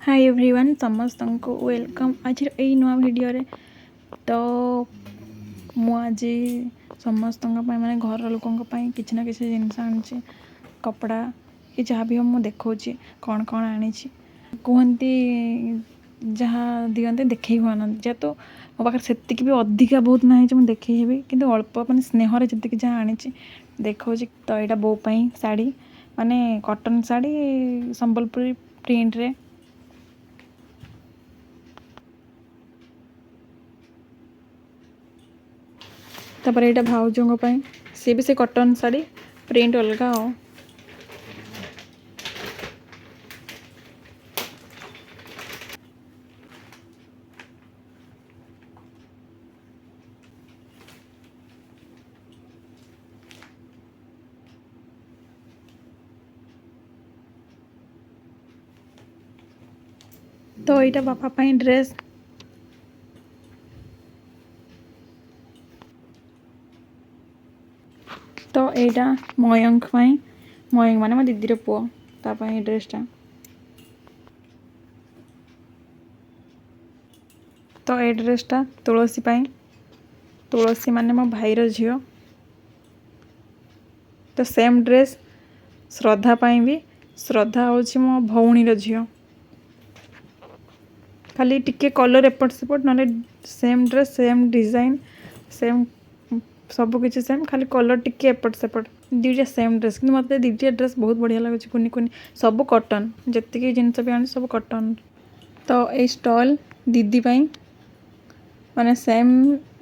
Hi everyone समस्त को welcome आज यही नुआ वीडियो रे तो मु आज समस्त माने घर लोकों किसी ना किसी जिनस आनी कपड़ा कि जहाँ भी हम देखा कौन कौन आनी कहती जहाँ दिखते देखे हुआ ना जेहेतु मो पाखे से भी अधिका बहुत ना मुझे देखी कि अल्प मैंने स्नेह जी जहाँ आनी देखा तो यहाँ बोपाई शाढ़ी माने कॉटन शाढ़ी संबलपुरी प्रिंट रे तापर यहाँ भाउजों सी भी से कॉटन शाढ़ी प्रिंट अलग तो यहाँ बापा ड्रेस तो यहाँ मयंक मयंक माने मो दीदी पुओ तापाई ड्रेसटा तो ये ड्रेसटा तुलसी तुलसी माने मो भाईर झियो तो सेम ड्रेस श्रद्धा भी श्रद्धा हूँ मो भौणीर झियो खाली टिके कलर एपट सेपट ना same dress same design same सबकि सेम खाली कलर टिके एपट सेपट दुईटा सेम ड्रेस कि मत दुईटा ड्रेस बहुत बढ़िया लगे कुनि कुनि सब कॉटन जी जिनस भी आनी सब कॉटन तो ये स्टॉल दीदी माने सेम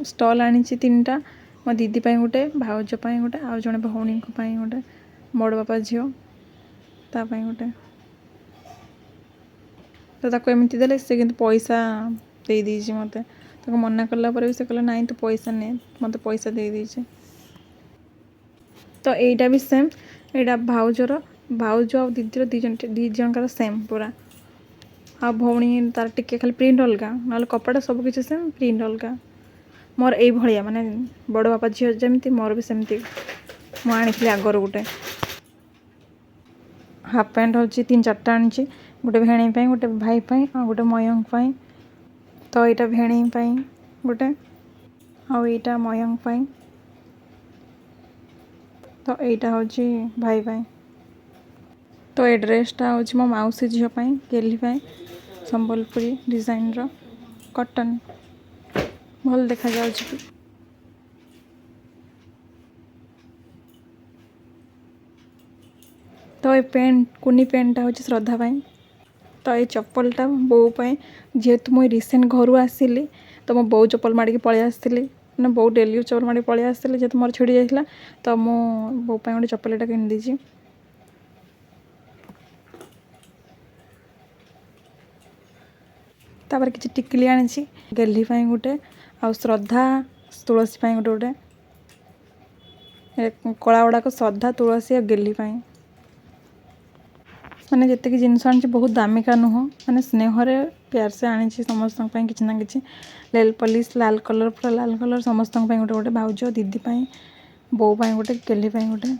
स्टॉल आनी तीन टा मो दीदी गोटे भाउज गोटे आउ जड़े भौणी गोटे बड़ बापा झील तापाई गोटे तो ताको एमती देले से किंतु पैसा दे दीजिए मते ताको मना कला पर भी से कहला नहीं तो पैसा ने मते पैसा दे दीजिए तो एटा भी सेम एटा भाउजर भाउज आ दीदीर दी जन सेम पूरा आ भौणी तार टिके खाली प्रिंट अलग ना कपड़ा सब किसी सेम प्रिंट अलग मोर यही भाया माने बड़ बापा झील जमी मोर भी सेमती मु आनी आगर गोटे हाफ पैंट हूँ तीन चार्टा आनी गोटे भेणी गोटे भाई आ गोटे मयंक तो यहाँ भेणी गोटे आईटा मयंक तो यहाँ हूँ भाई तो ये ड्रेसटा हूँ मो मौसी झील गेली संबलपुरी डिजाइन रो कॉटन भल देखा जाउछि तो ये पेंट कुनी पेंटा हूँ श्रद्धा तो ये चप्पलटा बो जेहेतु मुझे रिसेंट घर आसली तो मो बो चप्पल माड़ी पलि आसली ना बो डेली चप्पल माड़ी पलि आसली जेहेतु मोर छिड़ी जाइला तो मो बो गोटे चप्पलटा किन देछि तापर किसी टिकली आनी गेली गोटे आ श्रद्धा तुलसी गोटे गोटे कला गुड़ाक श्रद्धा तुलसी आ गेली माने जितकी जिनस आनी बहुत दामिका नुह माने स्नेह प्यार से आनी समस्त किसी ना कि नेल पॉलिश लाल कलर पूरा लाल कलर समस्त गोटे गोटे भाउज दीदी बो गोटे केली गोटे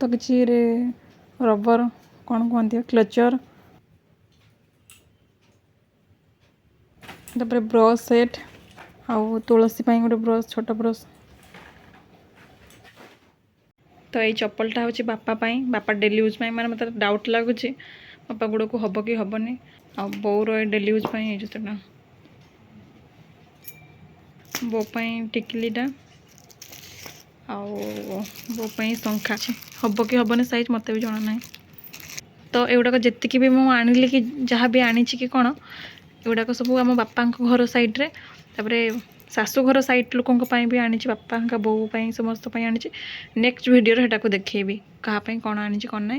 तो किसी रबर कौन कहते क्लचर तापर ब्रश सेट आउ तुलसी गोटे ब्रश छोट ब्रश तो ये चप्पलटा हूँ बापा डेली यूज माने मतलब डाउट लगुच बापा गुड़ को हम कि हेनी आ बोर डेली यूज जुताटा बो टिकलीटा आउ बो शंखा हम कि हेनी साइज मत भी जना ना तो एगुड़ाक जी भी मुझे आनिली कि जहाँ भी आनी कि कौन एगुड़ाक सब आम बापा घर साइड्रे तापरे शाशुघर साइड लोकों भी आनी बापा बो समस्त आनी नेक्स्ट वीडियो देखी कहाँ कौन आनी कौन ना।